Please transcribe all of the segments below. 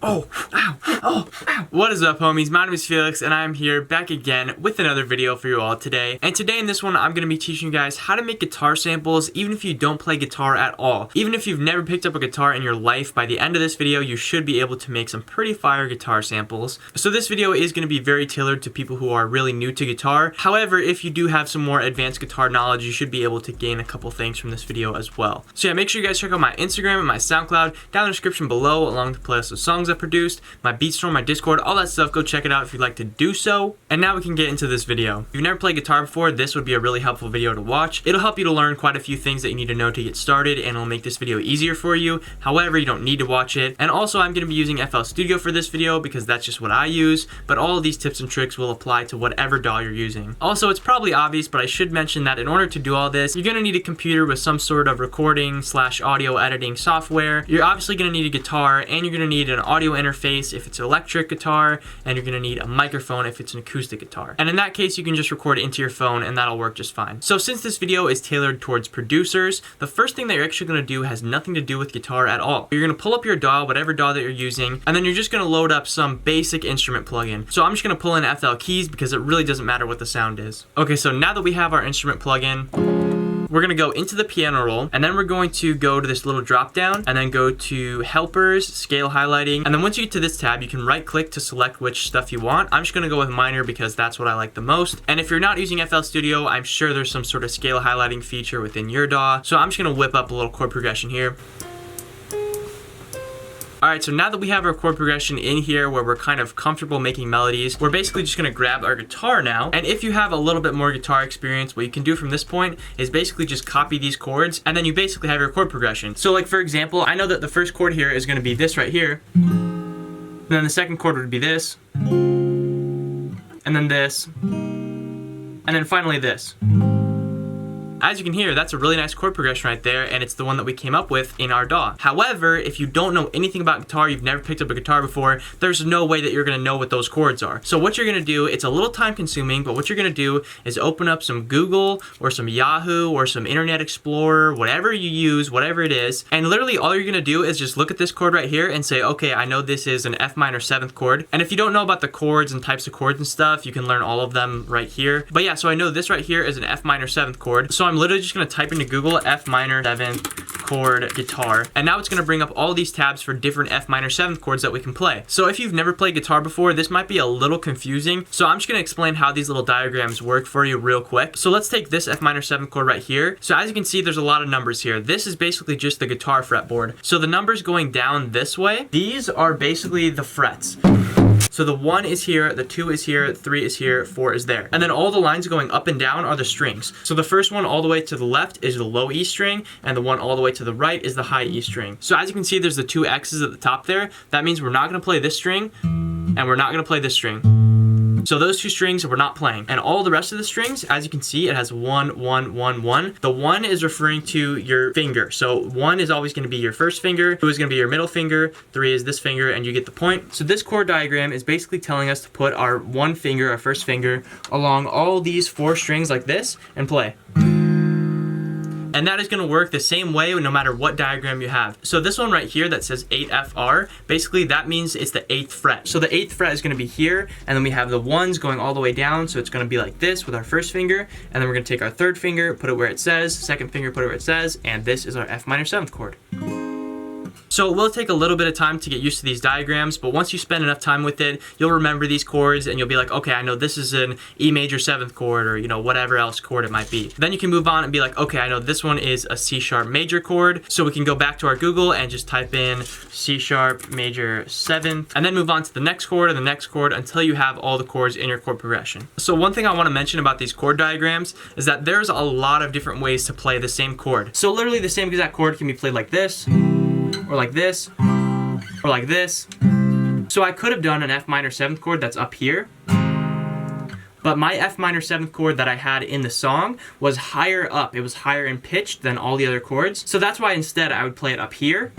Oh, ow, oh, ow. What is up, homies? My name is Felix, and I'm here back again with another video for you all today. And today in this one, I'm going to be teaching you guys how to make guitar samples, even if you don't play guitar at all. Even if you've never picked up a guitar in your life, by the end of this video, you should be able to make some pretty fire guitar samples. So this video is going to be very tailored to people who are really new to guitar. However, if you do have some more advanced guitar knowledge, you should be able to gain a couple things from this video as well. So yeah, make sure you guys check out my Instagram and my SoundCloud down in the description below, along with the playlist of songs I produced, my Beatstorm, my Discord, all that stuff. Go check it out if you'd like to do so. And now we can get into this video. If you've never played guitar before, this would be a really helpful video to watch. It'll help you to learn quite a few things that you need to know to get started, and it'll make this video easier for you. However, you don't need to watch it. And also, I'm going to be using FL Studio for this video because that's just what I use, but all of these tips and tricks will apply to whatever DAW you're using. Also, it's probably obvious, but I should mention that in order to do all this, you're going to need a computer with some sort of recording / audio editing software. You're obviously going to need a guitar, and you're going to need an audio interface if it's an electric guitar, and you're going to need a microphone if it's an acoustic guitar. And in that case, you can just record it into your phone and that'll work just fine. So since this video is tailored towards producers, the first thing that you're actually going to do has nothing to do with guitar at all. You're going to pull up your DAW, whatever DAW that you're using, and then you're just going to load up some basic instrument plugin. So I'm just going to pull in FL keys because it really doesn't matter what the sound is. Okay, so now that we have our instrument plugin, we're going to go into the piano roll, and then we're going to go to this little drop down and then go to helpers, scale highlighting, and then once you get to this tab, you can right click to select which stuff you want. I'm just going to go with minor because that's what I like the most. And if you're not using FL Studio, I'm sure there's some sort of scale highlighting feature within your DAW. So I'm just going to whip up a little chord progression here. Alright, so now that we have our chord progression in here where we're kind of comfortable making melodies, we're basically just going to grab our guitar now. And if you have a little bit more guitar experience, what you can do from this point is basically just copy these chords, and then you basically have your chord progression. So like for example, I know that the first chord here is going to be this right here. And then the second chord would be this. And then this. And then finally this. As you can hear, that's a really nice chord progression right there, and it's the one that we came up with in our DAW. However, if you don't know anything about guitar, you've never picked up a guitar before, there's no way that you're going to know what those chords are. So what you're going to do, it's a little time consuming, but what you're going to do is open up some Google or some Yahoo or some Internet Explorer, whatever you use, whatever it is, and literally all you're going to do is just look at this chord right here and say, okay, I know this is an F minor 7th chord. And if you don't know about the chords and types of chords and stuff, you can learn all of them right here. But yeah, so I know this right here is an F minor 7th chord. So I'm literally just going to type into Google F minor 7th chord guitar, and now it's going to bring up all these tabs for different F minor 7th chords that we can play. So if you've never played guitar before, this might be a little confusing, so I'm just going to explain how these little diagrams work for you real quick. So let's take this F minor 7th chord right here. So as you can see, there's a lot of numbers here. This is basically just the guitar fretboard. So the numbers going down this way, these are basically the frets. So the 1 is here, the 2 is here, 3 is here, 4 is there. And then all the lines going up and down are the strings. So the first one all the way to the left is the low E string, and the one all the way to the right is the high E string. So as you can see, there's the 2 X's at the top there. That means we're not going to play this string, and we're not going to play this string. So those 2 strings we're not playing. And all the rest of the strings, as you can see, it has 1, 1, 1, 1. The 1 is referring to your finger. So 1 is always going to be your first finger, 2 is going to be your middle finger, 3 is this finger, and you get the point. So this chord diagram is basically telling us to put our 1 finger, our first finger, along all these 4 strings like this and play. And that is going to work the same way no matter what diagram you have. So this one right here that says 8FR, basically that means it's the 8th fret. So the 8th fret is going to be here, and then we have the 1s going all the way down, so it's going to be like this with our first finger, and then we're going to take our 3rd finger, put it where it says, 2nd finger, put it where it says, and this is our F minor 7th chord. So it will take a little bit of time to get used to these diagrams, but once you spend enough time with it, you'll remember these chords and you'll be like, okay, I know this is an E major 7th chord, or whatever else chord it might be. Then you can move on and be like, okay, I know this one is a C sharp major chord. So we can go back to our Google and just type in C sharp major 7th, and then move on to the next chord and the next chord until you have all the chords in your chord progression. So one thing I want to mention about these chord diagrams is that there's a lot of different ways to play the same chord. So literally the same exact chord can be played like this, or like this, or like this. So I could have done an F minor 7th chord that's up here, but my F minor 7th chord that I had in the song was higher up. It was higher in pitch than all the other chords. So that's why instead I would play it up here.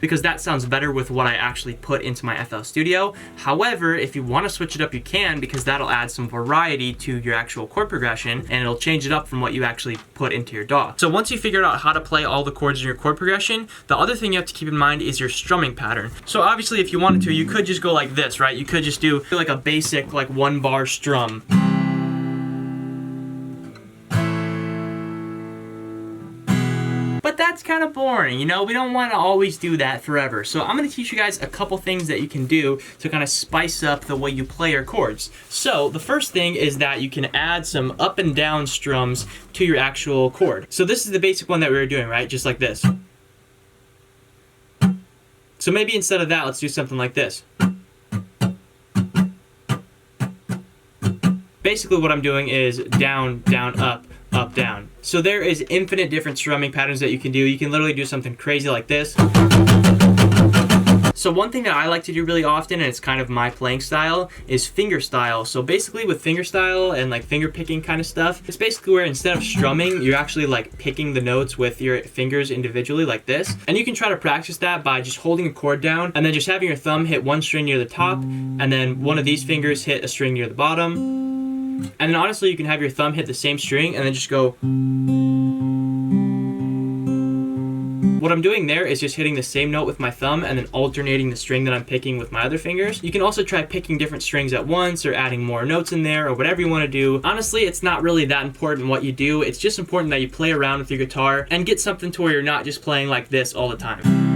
because that sounds better with what I actually put into my FL Studio. However, if you want to switch it up, you can, because that'll add some variety to your actual chord progression, and it'll change it up from what you actually put into your DAW. So once you figured out how to play all the chords in your chord progression, the other thing you have to keep in mind is your strumming pattern. So obviously if you wanted to, you could just go like this, right? You could just do like a basic like 1-bar strum. But that's kind of boring, you know? We don't want to always do that forever. So I'm going to teach you guys a couple things that you can do to kind of spice up the way you play your chords. So the first thing is that you can add some up and down strums to your actual chord. So this is the basic one that we were doing, right? Just like this. So maybe instead of that, let's do something like this. Basically what I'm doing is down, down, up, up, down. So there is infinite different strumming patterns that you can do. You can literally do something crazy like this. So one thing that I like to do really often, and it's kind of my playing style, is finger style. So basically with finger style and like finger picking kind of stuff, it's basically where instead of strumming, you're actually like picking the notes with your fingers individually like this. And you can try to practice that by just holding a chord down and then just having your thumb hit one string near the top, and then one of these fingers hit a string near the bottom. And then honestly, you can have your thumb hit the same string and then just go. What I'm doing there is just hitting the same note with my thumb and then alternating the string that I'm picking with my other fingers. You can also try picking different strings at once or adding more notes in there or whatever you want to do. Honestly, it's not really that important what you do. It's just important that you play around with your guitar and get something to where you're not just playing like this all the time.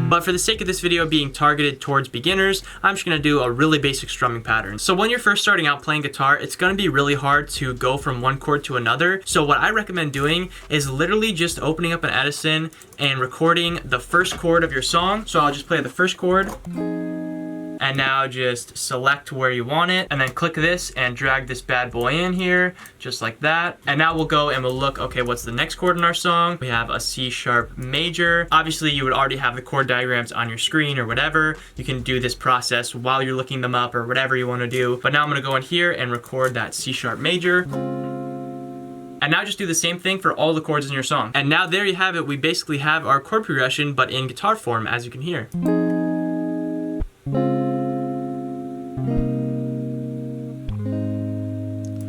But for the sake of this video being targeted towards beginners, I'm just going to do a really basic strumming pattern. So when you're first starting out playing guitar, it's going to be really hard to go from one chord to another. So what I recommend doing is literally just opening up an Edison and recording the first chord of your song. So I'll just play the first chord. And now just select where you want it and then click this and drag this bad boy in here just like that. And now we'll go and we'll look, okay, what's the next chord in our song? We have a C sharp major. Obviously you would already have the chord diagrams on your screen or whatever. You can do this process while you're looking them up or whatever you want to do. But now I'm going to go in here and record that C sharp major. And now just do the same thing for all the chords in your song. And now there you have it. We basically have our chord progression but in guitar form, as you can hear.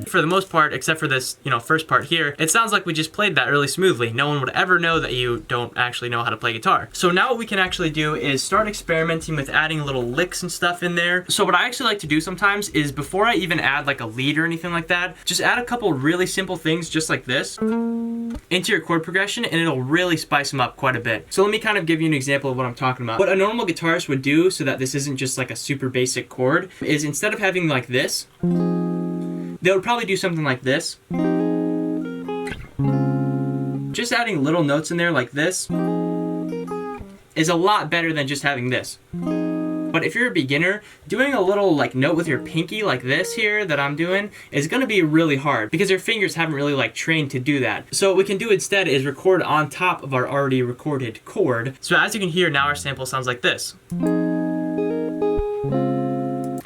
For the most part, except for this, first part here, it sounds like we just played that really smoothly. No one would ever know that you don't actually know how to play guitar. So now what we can actually do is start experimenting with adding little licks and stuff in there. So what I actually like to do sometimes is before I even add like a lead or anything like that, just add a couple really simple things just like this into your chord progression, and it'll really spice them up quite a bit. So let me kind of give you an example of what I'm talking about. What a normal guitarist would do so that this isn't just like a super basic chord is instead of having like this, they would probably do something like this. Just adding little notes in there like this is a lot better than just having this. But if you're a beginner, doing a little like note with your pinky like this here that I'm doing is gonna be really hard because your fingers haven't really like trained to do that. So what we can do instead is record on top of our already recorded chord. So as you can hear, now our sample sounds like this.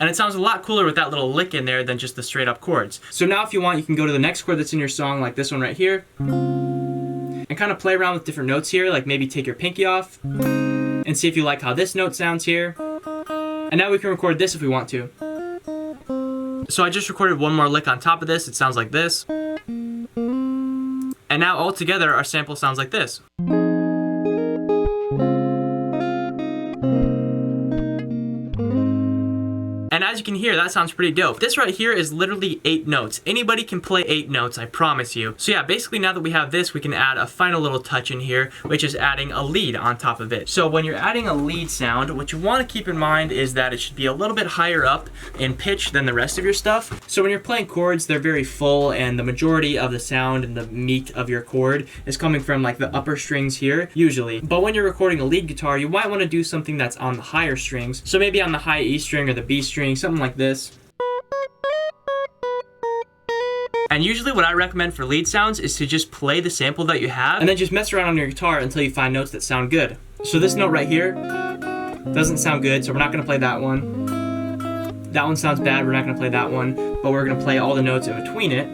And it sounds a lot cooler with that little lick in there than just the straight up chords. So now if you want, you can go to the next chord that's in your song, like this one right here, and kind of play around with different notes here, like maybe take your pinky off and see if you like how this note sounds here. And now we can record this if we want to. So I just recorded one more lick on top of this. It sounds like this. And now all together our sample sounds like this. And as you can hear, that sounds pretty dope. This right here is literally 8 notes. Anybody can play 8 notes, I promise you. So yeah, basically now that we have this, we can add a final little touch in here, which is adding a lead on top of it. So when you're adding a lead sound, what you want to keep in mind is that it should be a little bit higher up in pitch than the rest of your stuff. So when you're playing chords, they're very full, and the majority of the sound and the meat of your chord is coming from like the upper strings here, usually. But when you're recording a lead guitar, you might want to do something that's on the higher strings. So maybe on the high E string or the B string, something like this. And usually what I recommend for lead sounds is to just play the sample that you have and then just mess around on your guitar until you find notes that sound good. So this note right here doesn't sound good, so we're not going to play that one. That one sounds bad, we're not going to play that one, but we're going to play all the notes in between it.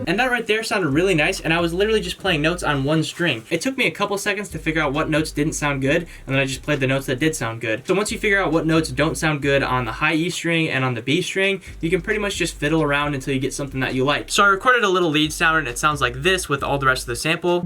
And that right there sounded really nice, and I was literally just playing notes on one string. It took me a couple seconds to figure out what notes didn't sound good, and then I just played the notes that did sound good. So once you figure out what notes don't sound good on the high E string and on the B string, you can pretty much just fiddle around until you get something that you like. So I recorded a little lead sound, and it sounds like this with all the rest of the sample.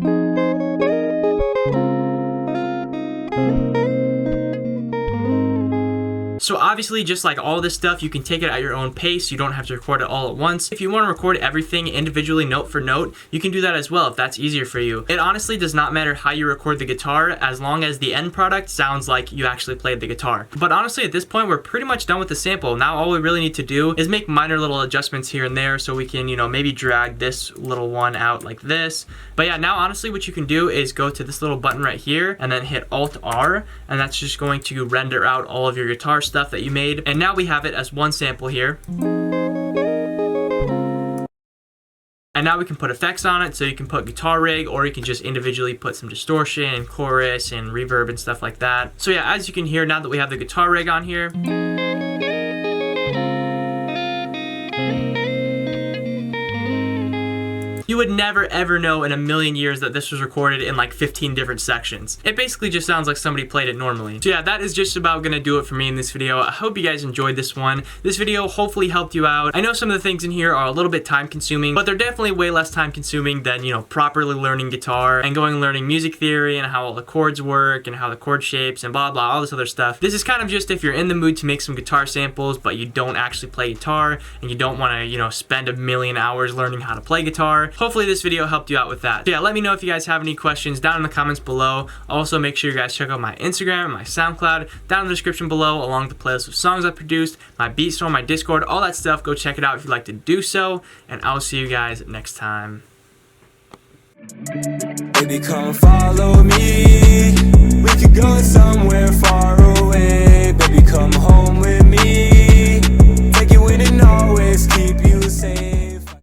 So obviously, just like all this stuff, you can take it at your own pace. You don't have to record it all at once. If you want to record everything individually note for note, you can do that as well if that's easier for you. It honestly does not matter how you record the guitar as long as the end product sounds like you actually played the guitar. But honestly, at this point, we're pretty much done with the sample. Now all we really need to do is make minor little adjustments here and there so we can, you know, maybe drag this little one out like this. But yeah, now honestly what you can do is go to this little button right here and then hit Alt-R, and that's just going to render out all of your guitar stuff that you made. And now we have it as one sample here. And now we can put effects on it, so you can put guitar rig, or you can just individually put some distortion and chorus and reverb and stuff like that. So yeah, as you can hear, now that we have the guitar rig on here, you would never ever know in a million years that this was recorded in like 15 different sections. It basically just sounds like somebody played it normally. So yeah, that is just about gonna do it for me in this video. I hope you guys enjoyed this one. This video hopefully helped you out. I know some of the things in here are a little bit time consuming, but they're definitely way less time consuming than, you know, properly learning guitar and going and learning music theory and how all the chords work and how the chord shapes and blah blah, all this other stuff. This is kind of just if you're in the mood to make some guitar samples, but you don't actually play guitar and you don't wanna, you know, spend a million hours learning how to play guitar. Hopefully this video helped you out with that. So yeah, let me know if you guys have any questions down in the comments below. Also, make sure you guys check out my Instagram and my SoundCloud down in the description below, along with the playlist of songs I produced, my beat store, my Discord, all that stuff. Go check it out if you'd like to do so, and I'll see you guys next time. Baby, come follow me. We could go somewhere far.